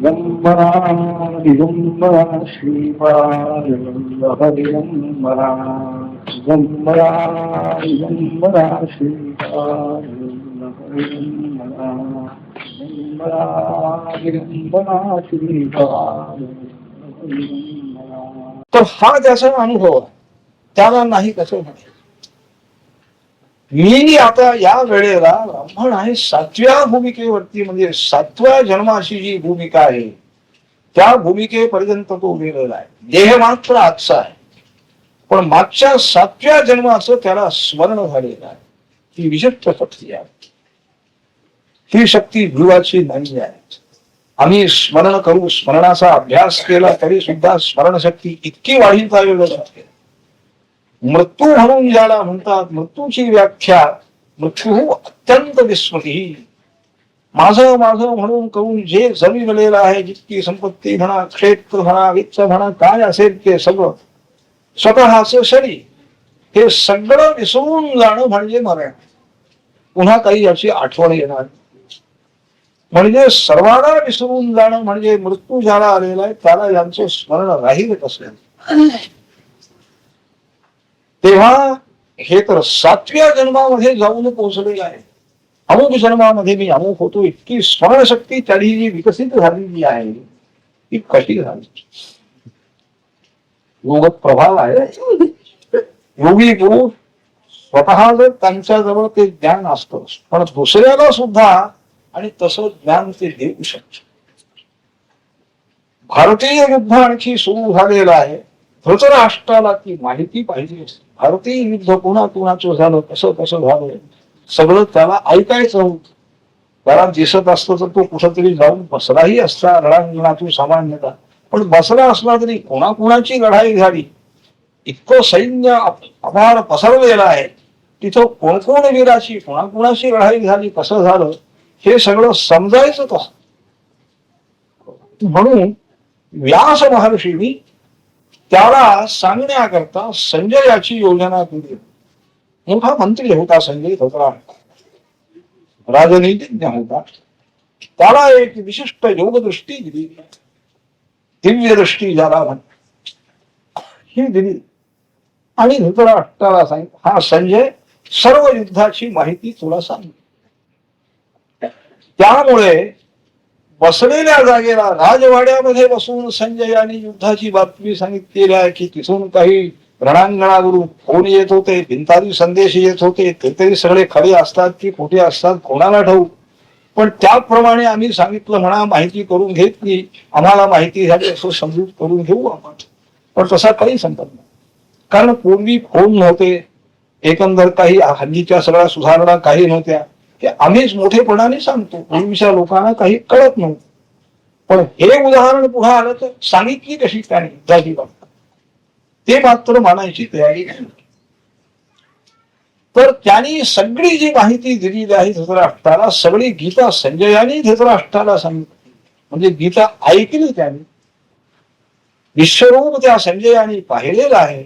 दिगंबरा दिगंबरा श्रीपाद दिगंबरा दिगंबरा दिगंबरा श्रीपाद दिगंबरा दिगंबरा श्रीपाद. तर हा त्याचा अनुभव आहे, त्याला नाही कसं म्हणे. मी आता या वेळेला ब्राह्मण आहे 7व्या भूमिकेवरती, म्हणजे 7व्या जन्माची जी भूमिका आहे त्या भूमिकेपर्यंत तो गेलेला आहे. देह मात्र आजचा आहे, पण मागच्या 7व्या जन्माचं त्याला स्मरण झालेलं आहे. ही विशिष्ट शक्ती आहे. ही शक्ती जीवाची नाही आहे. आम्ही स्मरण करू, स्मरणाचा अभ्यास केला तरी सुद्धा स्मरणशक्ती इतकी वाढीत आलेली असते. मृत्यू म्हणून ज्याला म्हणतात, मृत्यूची व्याख्या मृत्यू अत्यंत विस्मृती. माझं माझं म्हणून करून जे जमिलेलं आहे, जितकी संपत्ती म्हणा, क्षेत्र म्हणा, वित्त म्हणा, काय असेल ते सगळं, स्वतःच शरीर, हे सगळं विसरून जाणं म्हणजे मरण. पुन्हा काही याची आठवण येणार. म्हणजे सर्वांना विसरून जाणं म्हणजे मृत्यू ज्याला आलेला आहे त्याला यांचं स्मरण राहील कसं. तेव्हा हे तर 7व्या जन्मामध्ये जाऊन पोहोचलेलं आहे. अमुक जन्मामध्ये मी अमुक होतो, इतकी स्मरणशक्ती त्याची जी विकसित झालेली आहे ती कशी झाली. योग प्रभाव आहे. योगी गुरु स्वतः जर त्यांच्याजवळ ते ज्ञान असतं, पण दुसऱ्याला सुद्धा आणि तसं ज्ञान ते देऊ शकत. भारतीय युद्ध आणखी सुरू झालेलं आहे. धृतराष्ट्राला ती माहिती पाहिजे. भारतीय युद्ध कोणा कोणाचं झालं, कसं कसं झालं, सगळं त्याला ऐकायचं होतं. त्याला दिसत असतं तर तो कुठंतरी जाऊन बसलाही असता रणांगणातून सामान्यतः, पण बसला असला तरी कोणाकोणाची लढाई झाली, इतकं सैन्य अपार पसरलेलं आहे, तिथं कोण कोण वीराची कोणाकोणाची लढाई झाली, कसं झालं, हे सगळं समजायचं कसं. म्हणून व्यास महर्षींनी त्याला सांगण्याकरता संजयाची योजना केली. मोठा मंत्री होता संजय, होता राजनीतिज्ञ होता. त्याला एक विशिष्ट योगदृष्टी दिली, दिव्य दृष्टी ज्याला म्हणतात, ही दिली. आणि धृतराष्ट्राला सांगितलं, हा संजय, सर्व युद्धाची माहिती तुला सांग. त्यामुळे बसलेल्या जागेला राजवाड्यामध्ये बसून संजयाने युद्धाची बातमी सांगितलेली आहे की तिथून काही रणांगणावरून फोन येत होते, भिंतारी संदेश येत होते. ते तरी सगळे खरे असतात की खोटे असतात कोणाला ठाऊक, पण त्याप्रमाणे आम्ही सांगितलं म्हणा, माहिती करून घेतली, आम्हाला माहिती झाली असं समजूत करून घेऊ आपण. पण तसा काही संकट नाही, कारण पूर्वी फोन नव्हते, एकंदर काही हल्लीच्या सगळ्या सुधारणा काही नव्हत्या. हे आम्हीच मोठेपणाने सांगतो, पूर्वीच्या लोकांना काही कळत नव्हतं. पण हे उदाहरण पुढे आलं तर सांगितली कशी त्याने जागी बाबत, ते मात्र मानायची तयारी नाही. तर त्यांनी सगळी जी माहिती दिलेली आहे धृतराष्ट्राला, सगळी गीता संजयाने धृतराष्ट्राला सांगितली. म्हणजे गीता ऐकली त्याने, विश्वरूप त्या संजयाने पाहिलेलं आहे,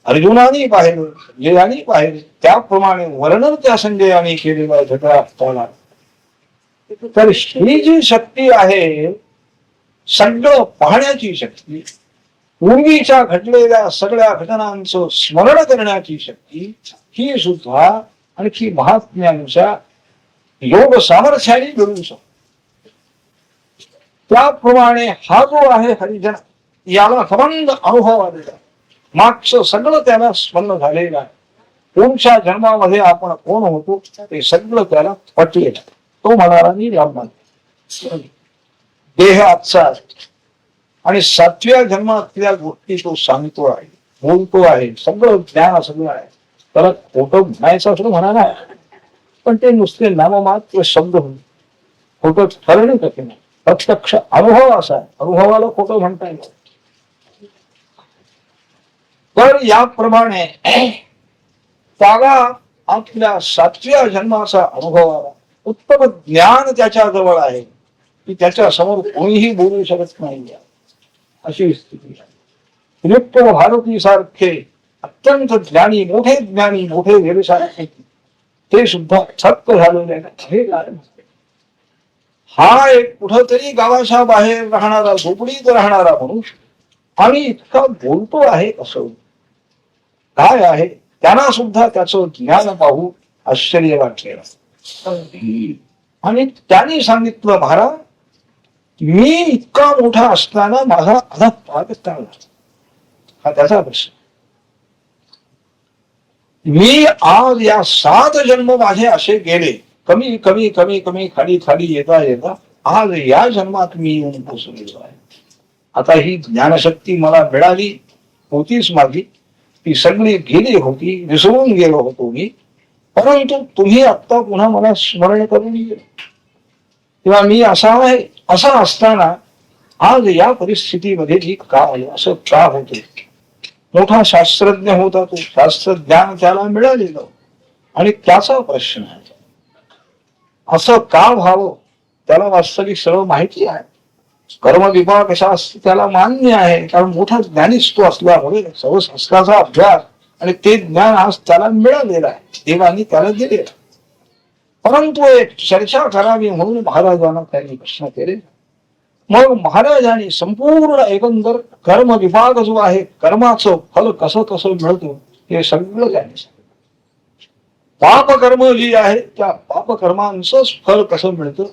अर्जुनाने पाहिलं, संजयाने पाहिलं, त्याप्रमाणे वर्णन त्या संजयाने केलेलं आहे धृतराष्ट्राला. तर ही जी शक्ती आहे, सगळं पाहण्याची शक्ती, पूर्वीच्या घडलेल्या सगळ्या घटनांचं स्मरण करण्याची शक्ती, ही सुद्धा आणखी महात्म्यांच्या योग सामर्थ्याने मिळू शकते. त्याप्रमाणे हा जो आहे हरिजन, याला संबंध अनुभव आलेला, मागचं सगळं त्याला स्मरण झालेलं आहे. कोणत्या जन्मामध्ये आपण कोण होतो ते सगळं त्याला पटलेलं. तो म्हणाला मी ब्राह्मण, देह आजचा आणि 7व्या जन्मातल्या गोष्टी तो सांगतो आहे, बोलतो आहे, सगळं ज्ञान सगळं आहे. तर खोटं म्हणायचं असं म्हणाला, पण ते नुसते नाममात्र शब्द होते, खोटं ठरणे कसे नाही. प्रत्यक्ष अनुभव असा आहे, अनुभवाला खोटं म्हणता येईल. तर याप्रमाणे त्याला आपल्या 7व्या जन्माचा अनुभव आला. उत्तम ज्ञान त्याच्या जवळ आहे की त्याच्या समोर कोणीही बोलू शकत नाही, अशी स्थिती आहे. फिलिप भारती सारखे अत्यंत ज्ञानी, मोठे व्यवसाय ते सुद्धा थक्क झालेले आहे. हा एक कुठंतरी गावाच्या बाहेर राहणारा, झोपडीत राहणारा माणूस आणि इतका बोलतो आहे कसं, काय आहे, त्यांना सुद्धा त्याचं ज्ञान पाहून आश्चर्य वाटलेलं. आणि त्यांनी सांगितलं, महाराज मी इतका मोठा असताना माझा अधा पाग चालला, हा त्याचा प्रश्न. मी आज या 7 जन्म माझे असे गेले, कमी कमी कमी कमी खाली खाली येता येता आज या जन्मात मी येऊन पोचलेलो आहे. आता ही ज्ञानशक्ती मला मिळाली होतीच माझी, ती सगळी गेली होती, विसरून गेलो होतो मी, परंतु तुम्ही आता पुन्हा मला स्मरण करून दिले तेव्हा मी असा आहे. असं असताना आज या परिस्थितीमध्ये मी का आलो, असं का होते. मोठा शास्त्रज्ञ होता तो, शास्त्रज्ञान त्याला मिळालेलं आणि त्याचा प्रश्न आहे असं का व्हावं. त्याला वास्तविक सर्व माहिती आहे, कर्मविभाग शास्त्र त्याला मान्य आहे, कारण मोठा ज्ञानीच तो असल्यामुळे सर्व शास्त्राचा अभ्यास आणि ते ज्ञान आज त्याला मिळालेलं आहे, देवानी त्याला दिलेलं. परंतु एक चर्चा करावी म्हणून महाराजांना त्यांनी प्रश्न केले. मग महाराजांनी संपूर्ण एकंदर कर्म विभाग जो आहे, कर्माचं फल कसं कसं मिळतं हे सगळं त्यांनी सांगितलं. पापकर्म जी आहे त्या पापकर्मांचं फल कसं मिळतं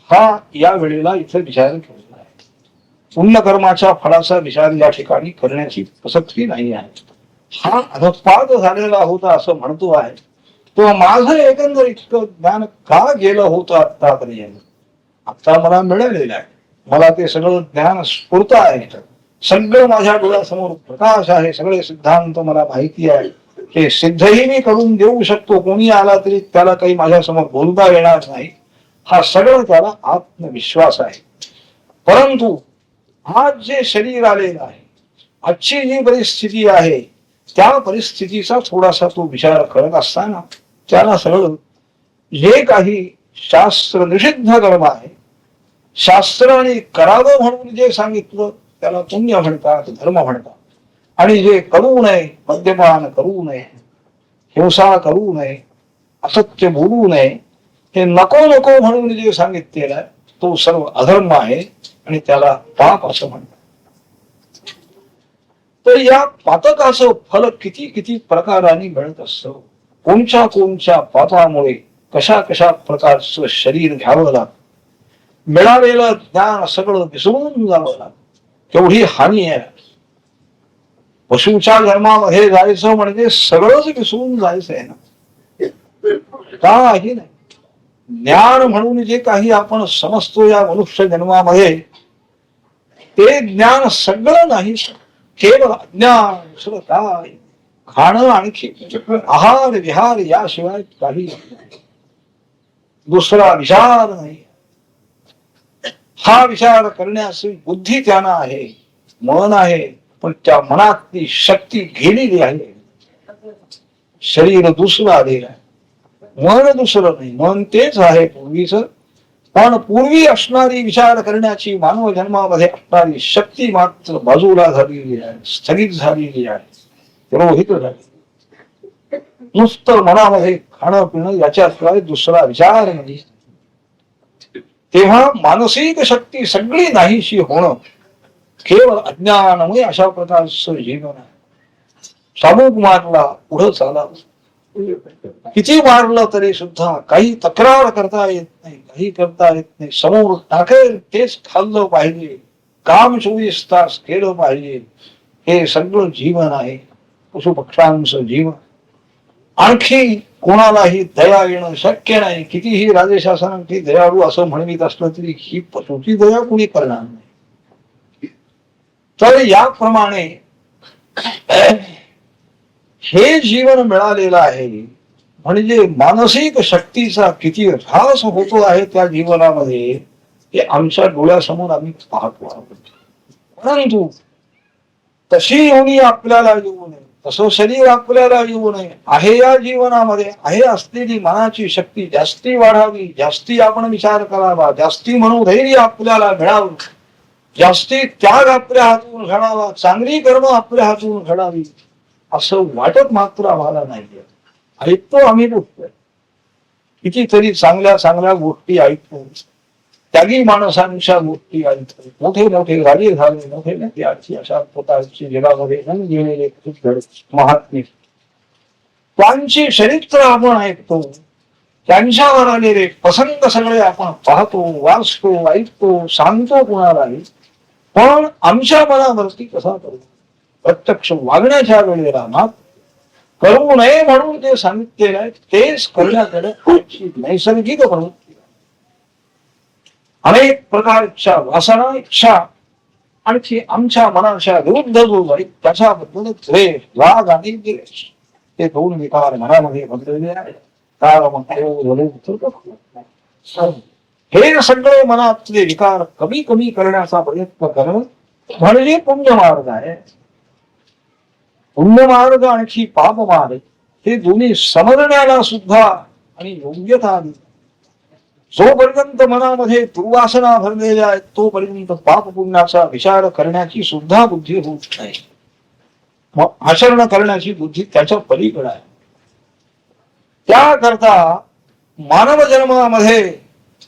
हा या वेळेला इथे विचार केलेला आहे. पुण्यकर्माच्या फळाचा विचार या ठिकाणी करण्याची प्रसक्ती नाही आहे. हा अधपात झालेला होता असं म्हणतो आहे, तो माझं एकंदर इतकं ज्ञान का गेलं होतं आतापर्यंत, आता मला मिळालेलं आहे. मला ते सगळं ज्ञान स्फूर्त आहे, सगळं माझ्या डोळ्यासमोर प्रकाश आहे, सगळे सिद्धांत मला माहिती आहे, हे सिद्धही मी करून देऊ शकतो, कोणी आला तरी त्याला काही माझ्यासमोर बोलता येणार नाही, हा सगळं त्याला आत्मविश्वास आहे. परंतु आज जे शरीर आलेलं आहे, आजची जी परिस्थिती आहे, त्या परिस्थितीचा थोडासा तो विचार करत असताना त्याला सगळं जे काही शास्त्र निषिद्ध कर्म आहे, शास्त्राने करावं म्हणून जे सांगितलं त्याला पुण्य म्हणतात, धर्म म्हणतात, आणि जे करू नये, मद्यपान करू नये, हिंसा करू नये, असत्य बोलू नये, हे नको नको म्हणून जे सांगितलेलं आहे तो सर्व अधर्म आहे आणि त्याला पाप असं म्हणतात. तर या पातकाचं फल किती किती प्रकाराने मिळत असतं, कोणत्या कोणत्या पापामुळे कशा कशा प्रकारचं शरीर घ्यावं लागतं, मिळालेलं ज्ञान सगळं विसरून जावं लागतं, केवढी हानी आहे. पशुच्या जन्मामध्ये जायचं म्हणजे सगळंच विसरून जायचं आहे ना, काही नाही. ज्ञान म्हणून जे काही आपण समजतो या मनुष्य जन्मामध्ये, ते ज्ञान सगळं नाही, केवळ अज्ञान. सगळं काय खाणं, आणखी आहार विहार याशिवाय काही दुसरा विचार नाही. हा विचार करण्यास बुद्धी त्यांना आहे, मन आहे, पण त्या मनातली शक्ती गेलेली आहे. शरीर दुसरं आलेलं आहे, मन दुसरं नाही, मन तेच आहे पूर्वीच, पण पूर्वी असणारी विचार करण्याची मानव जन्मामध्ये असणारी शक्ती मात्र बाजूला झालेली आहे, स्थगित झालेली आहे, तिरोहित झाली. नुसतं मनामध्ये खाणं पिणं याच्याशिवाय दुसरा विचार नाही. तेव्हा मानसिक शक्ती सगळी नाहीशी होणं केवळ अज्ञानामुळे अशा प्रकारचं जीवन आहे. शाबूक मारला पुढं चाला, किती मारलं तरी सुद्धा काही तक्रार करता येत नाही, काही करता येत नाही. समोर टाकेल तेच खाल्लं पाहिजे, काम 24 तास केलं पाहिजे, हे सगळं जीवन आहे, पशुपक्ष्यांचं जीवन. आणखी कोणालाही दया येणं शक्य नाही, कितीही राजशासनाची दयाळू असं म्हणवीत असलं तरी ही पशुची दया कुणी करणार नाही. तर याप्रमाणे हे जीवन मिळालेलं आहे, म्हणजे मानसिक शक्तीचा किती ऱ्हास होतो आहे त्या जीवनामध्ये हे आमच्या डोळ्यासमोर आम्ही पाहतो आहोत. परंतु तशी योनी आपल्याला येऊ नये, तसं शरीर आपल्याला येऊ नये, आहे या जीवनामध्ये आहे असलेली मनाची शक्ती जास्ती वाढावी, जास्ती आपण विचार करावा, जास्ती मनोधैर्य आपल्याला मिळावं, जास्ती त्याग आपल्या हातून घडावा, चांगली कर्म आपल्या हातून घडावी, असं वाटत मात्र आम्हाला नाहीये. ऐकतो आम्ही गोष्ट, कितीतरी चांगल्या चांगल्या गोष्टी ऐकतो, त्यागी माणसांच्या गोष्टी आहेत, मोठे मोठे राजे झाले, मोठे मोठे आजची अशा पोटाची जगामध्ये गेलेले महात्मे, त्यांची चरित्र आपण ऐकतो, त्यांच्यावर आलेले प्रसंग सगळे आपण पाहतो, वाचतो, ऐकतो, सांगतो कुणालाही, पण आमच्या मनावरती कसा करू? प्रत्यक्ष वागण्याच्या वेळेला ना करू नये म्हणून ते सांगितलेलं आहे, तेच करण्याकडे आमची नैसर्गिक प्रवृत्ती. अनेक प्रकारच्या वासना, इच्छा आणखी आमच्या मनाच्या विरुद्ध जो जाईल त्याच्याबद्दल द्वेष, राग आणि द्वेष, ते दोन विकार मनामध्ये बदललेले आहेत. हे सगळे मनातले विकार कमी कमी करण्याचा प्रयत्न करणं म्हणजे पुण्य मार्ग आहे. पुण्य मार्ग आणखी पाप मार्ग हे दोन्ही समजण्याला सुद्धा आणि योग्यता आली. जोपर्यंत मनामध्ये दुर्वासना भरलेल्या आहेत तोपर्यंत पाप पुण्याचा विचार करण्याची सुद्धा बुद्धी होत नाही. मग आचरण करण्याची बुद्धी त्याच्या पलीकडे आहे. त्याकरता मानव जन्मामध्ये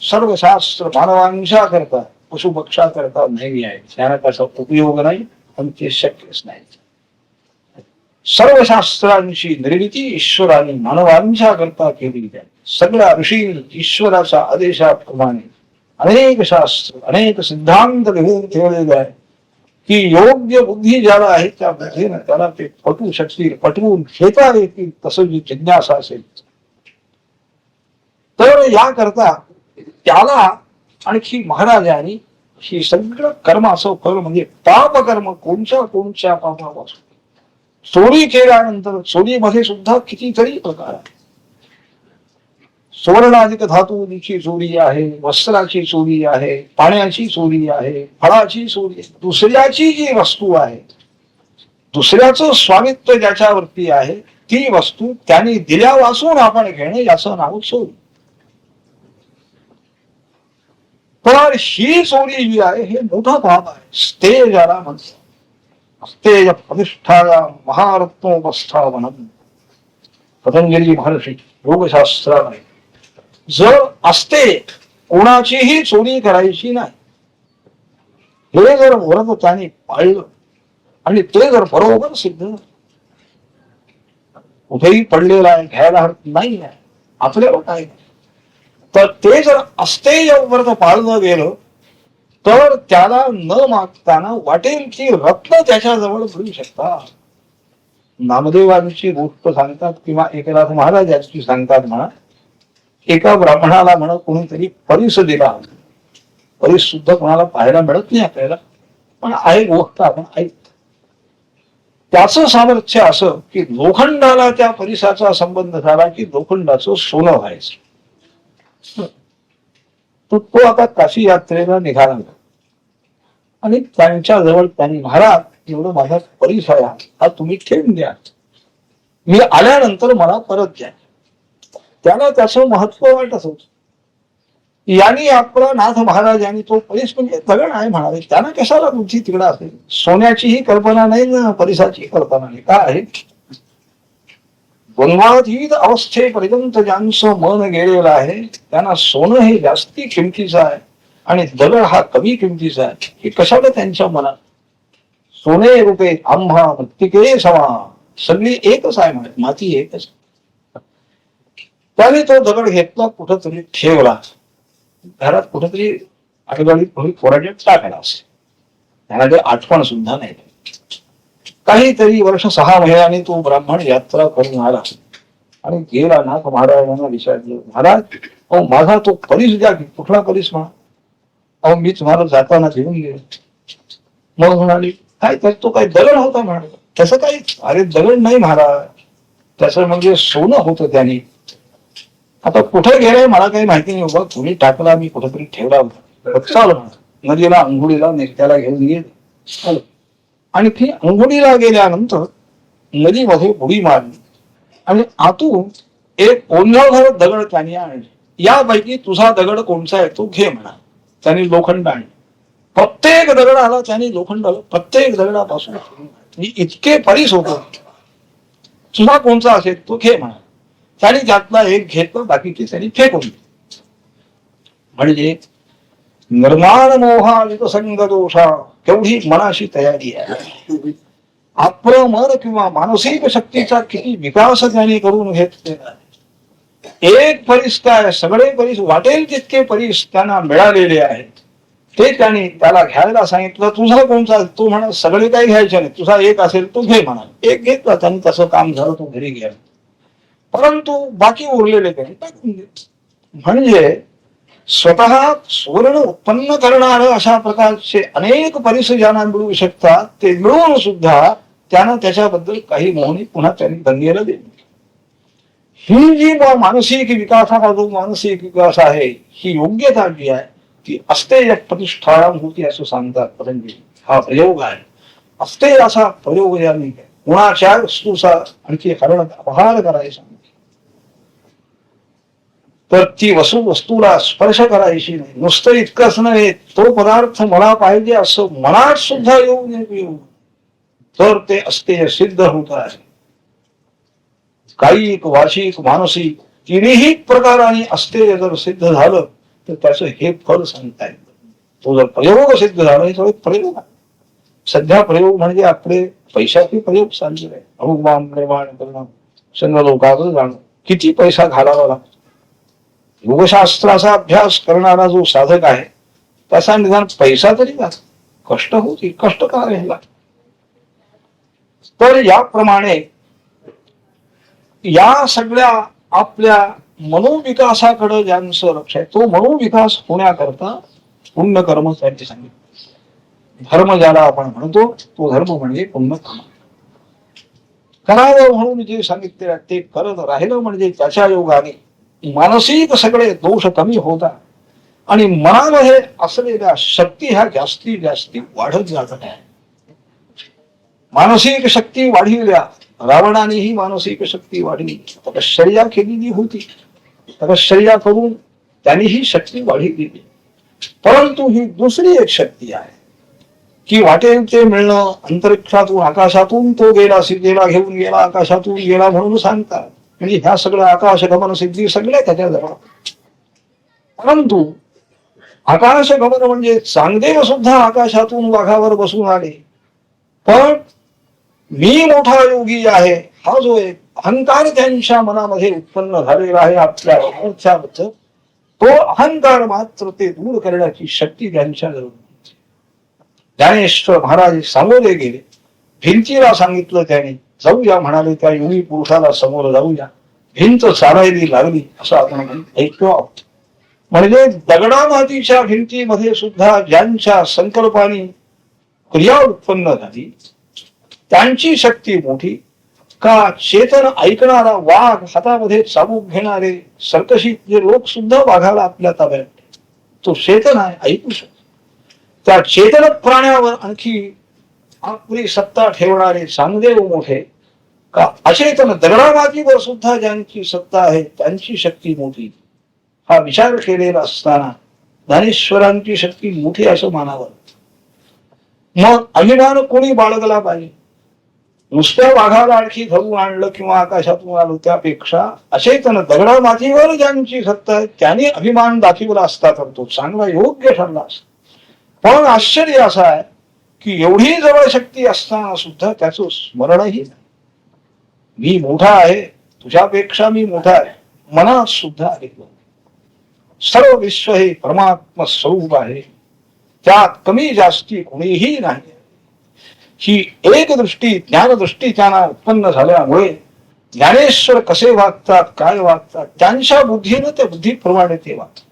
सर्व शास्त्र मानवांच्या करता, पशु पक्षा करता नाही आहे. त्याला त्याचा उपयोग नाही आणि ते शक्यच नाही. सर्व शास्त्रांची निर्मिती ईश्वराने मानवांच्या करता केली आहे. सगळ्या ऋषी ईश्वराच्या आदेशाप्रमाणे अनेक शास्त्र, अनेक सिद्धांत लिहून ठेवलेले आहे की योग्य बुद्धी ज्याला आहे त्या बुद्धीने त्याला ते पटवू शकतील, पटवून घेता येतील, तसं जी जिज्ञासा असेल तर याकरता त्याला आणखी महाराजांनी ही सगळं कर्माचं फळ म्हणजे पापकर्म, कोणत्या पापापासून चोरी केल्यानंतर चोरीमध्ये सुद्धा कितीतरी प्रकार आहे. सुवर्णाधिक धातूची चोरी आहे, वस्त्राची चोरी आहे, पाण्याची चोरी आहे, फळाची चोरी आहे. दुसऱ्याची जी वस्तू आहे, दुसऱ्याचं स्वामित्व ज्याच्यावरती आहे ती वस्तू त्याने दिल्या वाचून आपण घेणे याचं नाव चोरी. तर ही चोरी जी आहे हे मोठा पाप आहे. स्तेज याला म्हणतात. स्तेज प्रतिष्ठाया महारत्नोपस्थापनम. पतंजली महर्षी योगशास्त्राने जर असते कोणाचीही चोरी करायची नाही हे जर व्रत त्याने पाळलं आणि ते जर बरोबर सिद्ध कुठेही पडलेलं आहे, घ्यायला हरकत नाही आहे, आपल्याला काय, तर ते जर अस्तेय व्रत पाळलं गेलं तर त्याला न मागताना वाटेल की रत्न त्याच्याजवळ मिळू शकतात. नामदेवांची गोष्ट सांगतात किंवा एकनाथ महाराजांची सांगतात म्हणा. एका ब्राह्मणाला म्हणा कोणीतरी परीस दिला. परीस सुद्धा कोणाला पाहायला मिळत नाही आपल्याला, पण आहे गोष्ट आपण ऐकतो. त्याचं सामर्थ्य असं की लोखंडाला त्या परिसाचा संबंध झाला की लोखंडाचं सोनं व्हायचं. तो आता काशी यात्रेला निघाला आणि त्यांच्या जवळ त्यांनी, महाराज एवढं माझा परीस आहे हा तुम्ही ठेवून द्या, मी आल्यानंतर मला परत द्या. त्याला त्याचं महत्व वाटत होत. यांनी आपला नाथ महाराज यांनी तो परीस म्हणजे दगड आहे म्हणाले, त्यांना कशाला बुद्धी तिकडं असेल. सोन्याचीही कल्पना नाही ना परिसाची कल्पना नाही. काय आहे द्वंद्वातीत अवस्थेपर्यंत ज्यांचं मन गेलेलं आहे त्यांना सोनं हे जास्ती किमतीचं आहे आणि दगड हा कमी किमतीचा आहे. हे कशाला त्यांच्या मनात. सोने रुपये आम्हा मृत्तिके समा, सगळी एकच आहे म्हणत, माती एकच. त्याने तो दगड घेतला, कुठंतरी ठेवला, घरात कुठंतरी आगगाडीत कोराड्यात टाकला असेल. त्याला ते आठवण सुद्धा नाही. काहीतरी वर्ष 6 महिन्यांनी तो ब्राह्मण यात्रा करून आला आणि गेला. नाथ महाराजांना विचारलं, महाराज अहो माझा तो परीस द्या की. कुठला परीस म्हणा. अहो मी तुम्हाला जाताना घेऊन गेलो. मग म्हणाली काय तर तो काही दगड होता म्हणाला. तसं काही, अरे दगड नाही महाराज, त्याचं म्हणजे सोनं होतं त्याने. आता कुठे गेलाय मला काही माहिती नाही बाबा, तुम्ही टाकला, मी कुठेतरी ठेवला होता. चाल नदीला अंघोळीला नेत्याला घेऊन गेले आणि ती अंघोळीला गेल्यानंतर नदीमध्ये उडी मारली आणि आतून एक ओंझळभर दगड त्याने आणले. यापैकी तुझा दगड कोणचा आहे तो घे म्हणा. त्याने लोखंड आणले. प्रत्येक दगडाला त्याने लोखंड आलं. प्रत्येक दगडापासून इतके परीस होतो. तुझा कोणचा असेल तो घे म्हणा. त्याने त्यातला एक घेतला, बाकीचे त्यांनी फेकून दिले. म्हणजे निर्माण मोहालित संग दोषा केवढी मनाशी तयारी आहे. आपलं मन किंवा मानसिक शक्तीचा किती विकास त्याने करून घेतलेला आहे. एक परीस काय सगळे परीस वाटेल तितके परीस त्यांना मिळालेले आहेत. ते त्यांनी त्याला घ्यायला सांगितलं. तुझा कोणता? तू म्हणा सगळे काही घ्यायचे नाही, तुझा एक असेल तो घे म्हणा. एक घेतला त्यांनी, तसं काम झालं, तो घरी घ्या. परंतु बाकी उरलेले त्यांनी टाकून घेत. म्हणजे स्वतः सुवर्ण उत्पन्न करणार अशा प्रकारचे अनेक परीस ज्यांना मिळू शकतात, ते मिळून सुद्धा त्यानं त्याच्याबद्दल काही मोहनी पुन्हा त्यांनी गंगेला दिली. ही जी मानसिक विकासाचा जो मानसिक विकास आहे, ही योग्यता जी आहे ती असते प्रतिष्ठान होती असं सांगतात पतंजली. हा प्रयोग आहे. असते असा प्रयोग ज्यांनी कुणाच्या वस्तूचा आणखी अपहार करायचा तर ती वस्तूला स्पर्श करायची नाही. नुसतं इतकंच नाही, तो पदार्थ मला पाहिजे असं मनात सुद्धा येऊ नये, तर ते अस्तेय सिद्ध होत आहे. कायिक, वाचिक, मानसिक तिन्ही प्रकाराने अस्तेय जर सिद्ध झालं तर त्याचं हे फळ सांगता येतं. तो जर प्रयोग सिद्ध झाला तर एक प्रयोग आहे. सध्या प्रयोग म्हणजे आपले पैशाचे प्रयोग चाललेले आहे. अणुबाम निर्माण करणं, संघ लोकांचं जाणं, किती पैसा घालावा लागतो. योगशास्त्राचा अभ्यास करणारा जो साधक आहे त्याचा निदान पैसा तरी जातो, कष्ट होती, कष्ट का राहिला. तर याप्रमाणे या सगळ्या आपल्या मनोविकासाकडे ज्यांचं लक्ष आहे, तो मनोविकास होण्याकरता पुण्य कर्म त्यांनी सांगितलं. धर्म ज्याला आपण म्हणतो तो धर्म म्हणजे पुण्य कर्म. करावं म्हणून जे सांगितले ते करत राहिलं म्हणजे त्याच्या योगाने मानसिक सगळे दोष कमी होतात आणि मनामध्ये असलेल्या शक्ती ह्या जास्तीत जास्ती वाढत जातात. मानसिक शक्ती वाढविल्या. रावणाने ही मानसिक शक्ती वाढली, तपश्चर्या केलेली होती. तपश्चर्या करून त्यांनी ही शक्ती वाढवली. परंतु ही दुसरी एक शक्ती आहे की वाटेल ते मिळणं, अंतरिक्षातून आकाशातून तो गेला, सीतेला घेऊन गेला, आकाशातून गेला म्हणून सांगतात. म्हणजे ह्या सगळ्या आकाश गमन सिद्धी सगळ्या त्याच्याजवळ. परंतु आकाश गमन म्हणजे चांगदेव सुद्धा आकाशातून वाघावर बसून आले. पण मी मोठा योगी आहे हा जो एक अहंकार त्यांच्या मनामध्ये उत्पन्न झालेला आहे आपल्या सामर्थ्याबद्दल, तो अहंकार मात्र ते दूर करण्याची शक्ती त्यांच्याजवळ. ज्ञानेश्वर महाराज सामोरे गेले, भिंतीला सांगितलं त्याने जाऊया, म्हणाले त्या योगी पुरुषाला समोर जाऊया. भिंत चालायला लागली असं आपण ऐकतो आहोत. म्हणजे दगडा मातीच्या भिंतीमध्ये सुद्धा ज्यांच्या संकल्पाने क्रिया उत्पन्न झाली त्यांची शक्ती मोठी. का चेतन ऐकणारा वाघ, हातामध्ये चाबूक घेणारे सर्कशी जे लोक सुद्धा वाघाला आपल्या ताब्यात, तो चेतन आहे, ऐकू शकतो. त्या चेतन प्राण्यावर आणखी आपली सत्ता ठेवणारे चांगदेव मोठे. का अचेतन दगडामातीवर सुद्धा ज्यांची सत्ता आहे त्यांची शक्ती मोठी. हा विचार केलेला असताना ज्ञानेश्वरांची शक्ती मोठी असं मानावं. मग अभिमान कोणी बाळगला पाहिजे. नुसत्या वाघाला आणखी धरून आणलं किंवा आकाशातून आलो त्यापेक्षा अचेतन दगडा मातीवर ज्यांची सत्ता आहे त्यांनी अभिमान दाखवला असता तर तो चांगला योग्य ठरला असता. पण आश्चर्य असं आहे की एवढी जवळ शक्ती असताना सुद्धा त्याचं स्मरणही नाही. मी मोठा आहे, तुझ्यापेक्षा मी मोठा आहे, मनात सुद्धा ऐकलं. सर्व विश्व हे परमात्मा स्वरूप आहे, त्यात कमी जास्ती कोणीही नाही. ही एक दृष्टी, ज्ञानदृष्टी त्यांना उत्पन्न झाल्यामुळे ज्ञानेश्वर कसे वागतात, काय वागतात, त्यांच्या बुद्धीनं त्या बुद्धीप्रमाणे ते वागतात.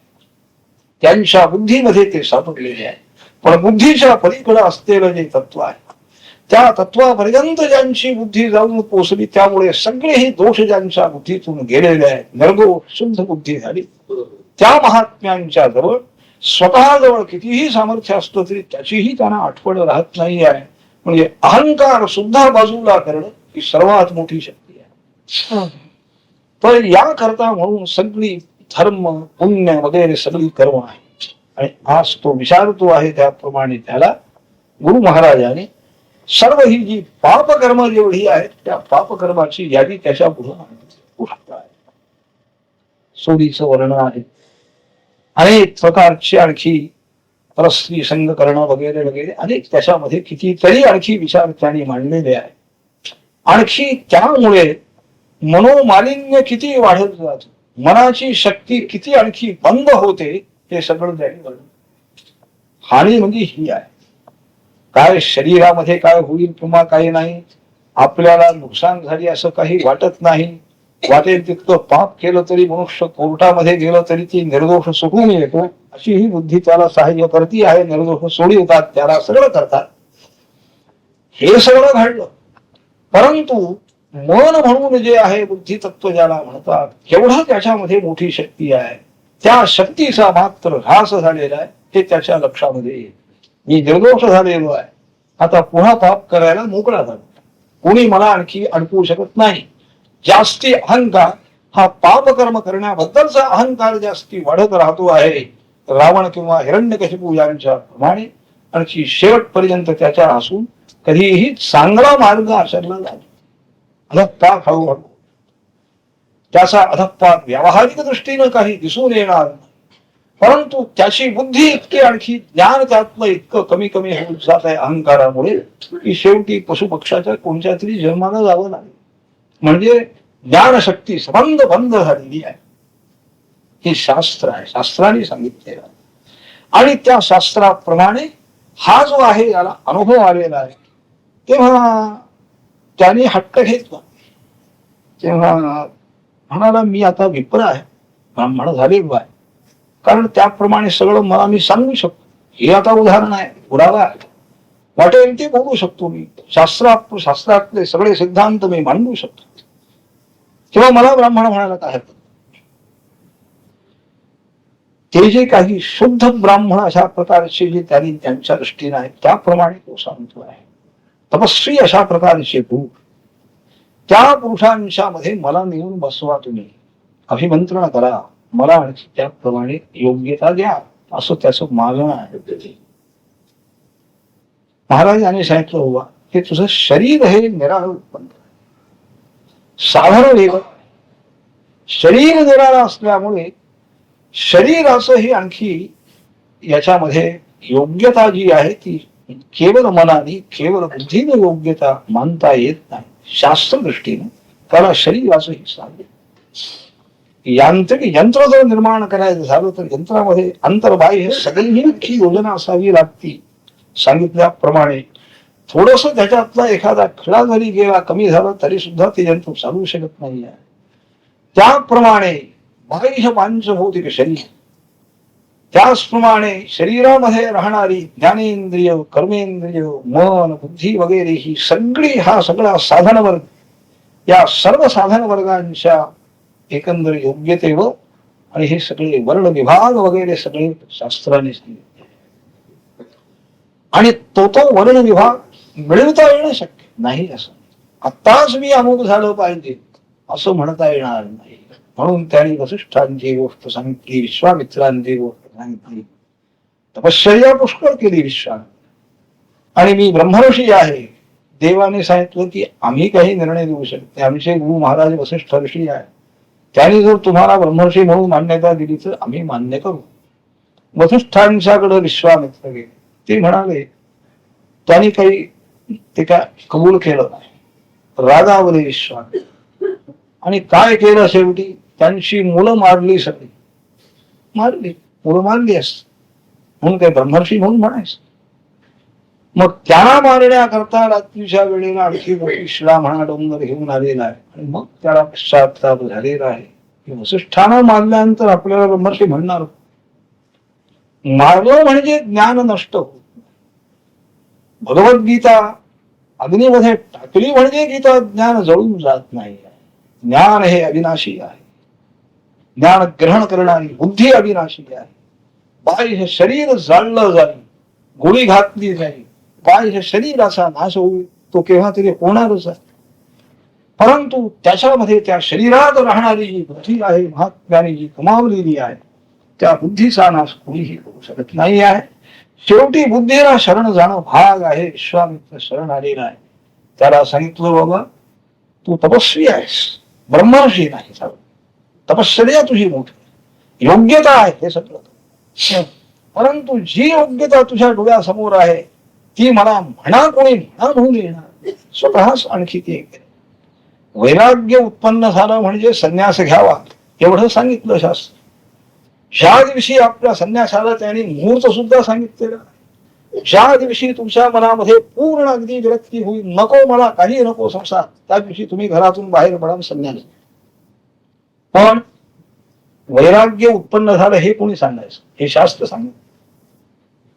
त्यांच्या बुद्धीमध्ये ते सापडलेले आहे. पण बुद्धीच्या पलीकडे असलेलं जे तत्व आहे त्या तत्वापर्यंत ज्यांची बुद्धी जाऊन पोचली, त्यामुळे सगळेही दोष ज्यांच्या बुद्धीतून गेलेले आहेत, निर्दोष शुद्ध बुद्धी झाली. त्या महात्म्यांच्या जवळ स्वतः जवळ कितीही सामर्थ्य असतं तरी त्याचीही त्यांना आठवण राहत नाही आहे. म्हणजे अहंकार सुद्धा बाजूला करणं ही सर्वात मोठी शक्ती आहे. तर या करता म्हणून सगळी धर्म, पुण्य वगैरे सगळी कर्म आहे. आणि आज तो विचारतो आहे त्याप्रमाणे त्याला गुरु महाराजांनी सर्व ही जी पापकर्म जेवढी आहेत त्या पापकर्माची यादी त्याच्या पुढे सोडीचं वर्णन आहे. अनेक प्रकारची आणखी परस्त्री संग करणं वगैरे वगैरे अनेक त्याच्यामध्ये कितीतरी आणखी विचार त्यांनी मांडलेले आहे. आणखी त्यामुळे मनोमालिन्य किती वाढत जात, मनाची शक्ती किती आणखी बंद होते, हे सगळं त्यांनी वर्णन. हानी म्हणजे ही आहे. काय शरीरामध्ये काय होईल किंवा काही नाही, आपल्याला नुकसान झाली असं काही वाटत नाही. वाटेल तितकं पाप केलं तरी मनुष्य कोर्टामध्ये गेलं तरी ती निर्दोष सुटून येतो, अशी ही बुद्धी त्याला सहाय्य करती आहे. निर्दोष सोडवतात, त्याला सगळं करतात. हे सगळं घडलं, परंतु मन म्हणून जे आहे, बुद्धी तत्व ज्याला म्हणतात, केवढा त्याच्यामध्ये मोठी शक्ती आहे. त्या शक्तीचा मात्र ऱ्हास झालेला आहे, हे त्याच्या लक्षामध्ये येईल. मी निर्दोष झालेलो आहे, आता पुन्हा पाप करायला मोकळा झालो, कोणी मला आणखी अडकवू शकत नाही. जास्ती अहंकार, हा पाप कर्म करण्याबद्दलचा अहंकार जास्ती वाढत राहतो आहे. रावण किंवा हिरण्यकशिपू यांच्या प्रमाणे आणखी शेवटपर्यंत त्याच्या असून कधीही चांगला मार्ग आचरला जातो. अधःपात हळूहळू त्याचा अधःपात व्यावहारिक दृष्टीनं काही दिसून येणार नाही, परंतु त्याची बुद्धी इतकी आणखी ज्ञान त्यातलं इतकं कमी कमी होत जात आहे अहंकारामुळे, की शेवटी पशुपक्षाच्या कोणत्या तरी जन्माला जावं लागेल. म्हणजे ज्ञानशक्ती संबंध बंद झालेली आहे. हे शास्त्र आहे, शास्त्राने सांगितलेलं आहे. आणि त्या शास्त्राप्रमाणे हा जो आहे याला अनुभव आलेला आहे, तेव्हा त्याने हट्ट घेतला. तेव्हा म्हणाला, मी आता विप्र आहे, ब्राह्मण झालेलो आहे, कारण त्याप्रमाणे सगळं मला मी सांगू शकतो. हे आता उदाहरण आहे, पुरावा आहे. वाटेल ते बोलू शकतो मी, शास्त्रातले सगळे सिद्धांत मी मांडू शकतो, किंवा मला ब्राह्मण म्हणायला काय हरकत. ते जे काही शुद्ध ब्राह्मण अशा प्रकारचे जे त्यांनी त्यांच्या दृष्टीने आहे, त्याप्रमाणे तो सांगतो आहे. तपस्वी अशा प्रकारचे पुरुष, त्या पुरुषांच्या मध्ये मला नेऊन बसवा, तुम्ही अभिमंत्रण करा, मला आणखी त्याप्रमाणे योग्यता द्या, असं त्याचं मागणं आहे. महाराजांनी सांगितलं, बाबा हे तुझं शरीर हे निराळ उत्पन्न, साधारण वेग, शरीर निराळा असल्यामुळे शरीराचं ही आणखी याच्यामध्ये योग्यता जी आहे ती केवळ मनाने केवळ बुद्धीने योग्यता मानता येत नाही. शास्त्र दृष्टीने त्याला शरीराचं ही सांगेल. यांत्रिक यंत्र जर निर्माण करायचं झालं तर यंत्रामध्ये अंतर्बाह्य सगळी नक्की योजना असावी लागती. सांगितल्याप्रमाणे थोडस त्याच्यातला एखादा खिळा जरी गेला, कमी झाला तरी सुद्धा ते यंत्र चालू शकत नाही आहे. त्याप्रमाणे बाह्य पांचभौतिक शरीर, त्याचप्रमाणे शरीरामध्ये राहणारी ज्ञानेंद्रिय, कर्मेंद्रिय, मन, बुद्धी वगैरे ही सगळी, हा सगळा साधन वर्ग, या सर्व साधन वर्गांच्या एकंदर योग्यतेवर आणि हे सगळे वर्ण विभाग वगैरे सगळे शास्त्राने सांगितले. आणि तो वर्ण विभाग मिळवता येणं शक्य नाही. असं आत्ताच मी अमुक झालं पाहिजे असं म्हणता येणार नाही. म्हणून त्यांनी वसिष्ठांची गोष्ट सांगितली, विश्वामित्रांची गोष्ट सांगितली, तपश्चर्या पुष्कळ केली विश्वाने. आणि मी ब्रह्मऋषी आहे, देवाने सांगितलं की आम्ही काही निर्णय देऊ शकत नाही, आमचे गुरु महाराज वसिष्ठ ऋषी आहे, त्यांनी जर तुम्हाला ब्रह्मर्षी म्हणून मान्यता दिली तर आम्ही मान्य करू. वसिष्ठांच्याकडे विश्वामित्र गेले, ते म्हणाले, त्यांनी काही ते काय कबूल केलं नाही, रागावले विश्वामित्र. आणि काय केलं शेवटी, त्यांची मुलं मारली, सगळी मारली, मुलं मारली असत म्हणून ते ब्रह्मर्षी म्हणून म्हणायचं. मग त्यांना मारण्याकरता रात्रीच्या वेळेला आणखी मोठी शिळा म्हणा डोंगर घेऊन आलेला आहे. आणि मग त्याला पश्चाताप झालेला आहे की वसिष्ठानं मारल्यानंतर आपल्याला ब्रह्मर्षी म्हणणार, मारलं म्हणजे ज्ञान नष्ट होत. भगवद्गीता अग्नीमध्ये टाकली म्हणजे गीता ज्ञान जळून जात नाही. ज्ञान हे अविनाशी आहे, ज्ञान ग्रहण करणारी बुद्धी अविनाशी आहे. बाह्य शरीर जाळलं जाईल, गोळी घातली जाईल, बाह्य शरीराचा नाश होईल, तो केव्हा तरी होणारच आहे. परंतु त्याच्यामध्ये त्या शरीरात राहणारी जी बुद्धी आहे, महात्म्याने जी कमावलेली आहे, त्या बुद्धीचा नाश कोणीही करू शकत नाही आहे. शेवटी बुद्धीला शरण जाणं भाग आहे. विश्वामित्र शरण आलेला आहे, त्याला सांगितलं, बाबा तू तपस्वी आहेस, ब्रह्मर्षी नाही. तपश्चर्या तुझी मोठी, योग्यता आहे हे सगळं, परंतु जी योग्यता तुझ्या डोळ्यासमोर आहे ती मला म्हणा कोणी म्हणा म्हणून येणार स्वतःच आणखी ती वैराग्य उत्पन्न झालं म्हणजे संन्यास घ्यावा एवढं सांगितलं शास्त्र. ज्या दिवशी आपल्या संन्यासाला त्यांनी मुहूर्त सुद्धा सांगितलेला, ज्या दिवशी तुमच्या मनामध्ये पूर्ण अगदी विरक्ती होईल, नको मला काही नको संसार, त्या दिवशी तुम्ही घरातून बाहेर पडा संन्यास. पण वैराग्य उत्पन्न झालं हे कोणी सांगायचं? हे शास्त्र सांगितलं.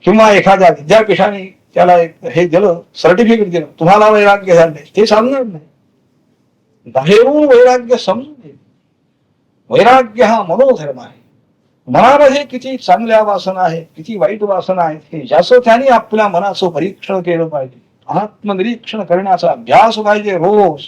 किंवा एखाद्या विद्यापीठाने त्याला हे दिलं, सर्टिफिकेट दिलं, तुम्हाला वैराग्य झालं नाही, ते सांगणार नाही. बाहेरून वैराग्य समजून घे. वैराग्य हा मनोधर्म आहे. मनामध्ये किती चांगल्या वासना आहेत, किती वाईट वासना आहेत, हे ज्याचं त्याने आपल्या मनाचं परीक्षण केलं पाहिजे. आत्मनिरीक्षण करण्याचा अभ्यास पाहिजे रोज.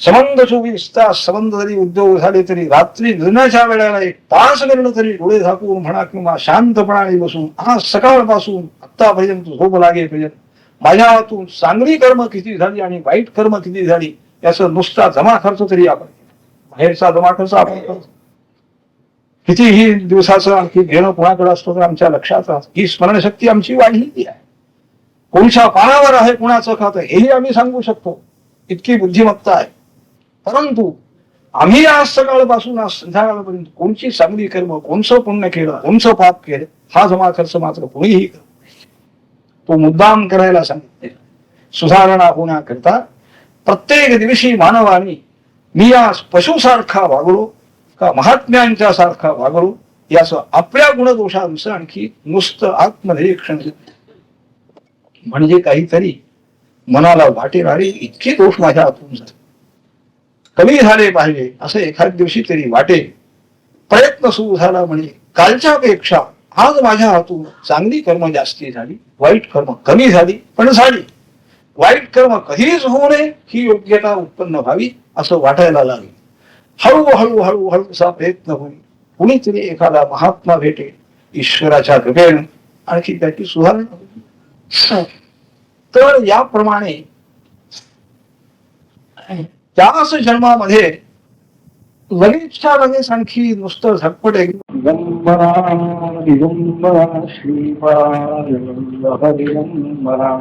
संबंध 24 तास संबंध जरी उद्योग झाले तरी रात्री निर्णयाच्या वेळेला 1 तास निर्णय तरी डोळे झाकून म्हणा किंवा शांतपणाने बसून आज सकाळपासून आतापर्यंत झोप लागेपर्यंत माझ्या हातून चांगली कर्म किती झाली आणि वाईट कर्म किती झाली याचं नुसता जमा खर्च तरी आपण, बाहेरचा जमा खर्च आपण करतो. कितीही दिवसाचं आणखी घेणं कोणाकडे असतो तर आमच्या लक्षात राहत. ही स्मरणशक्ती आमची वाढलेली आहे. कोणच्या पानावर आहे कुणाचं खातं हेही आम्ही सांगू शकतो, इतकी बुद्धिमत्ता आहे. परंतु आम्ही आज सकाळपासून आज संध्याकाळपर्यंत कोणची चांगली कर्म, कोणचं पुण्य केलं, कोणचं पाप केलं, हा जमा खर्च मात्र कोणीही करत. तो मुद्दाम करायला सांगितले. सुधारणा होण्याकरता प्रत्येक दिवशी मानवाने मी आज पशुसारखा वागलो का महात्म्यांच्या सारखा वागलो याचं आपल्या गुणदोषांचं आणखी नुसतं आत्मनिरीक्षण म्हणजे काहीतरी मनाला वाटेल, अरे इतके दोष माझ्या हातून झाले, कमी झाले पाहिजे असं एखाद दिवशी तरी वाटेल. प्रयत्न सुरू झाला म्हणजे कालच्या पेक्षा आज माझ्या हातून चांगली कर्म जास्ती झाली, वाईट कर्म कमी झाली पण झाली. वाईट कर्म कधीच होऊ नये ही योग्यता उत्पन्न व्हावी असं वाटायला लागेल. हळूहळू हळूहळू असा प्रयत्न होईल. कुणीतरी एखादा महात्मा भेटेल, ईश्वराच्या कृपेने आणखी त्याची सुधारणा होईल. तर याप्रमाणे त्याच जन्मामध्ये लगेचच्या लगेच आणखी नुसतं झटपट दिगंबरा दिगंबरा श्रीपाद हरिगंबरा.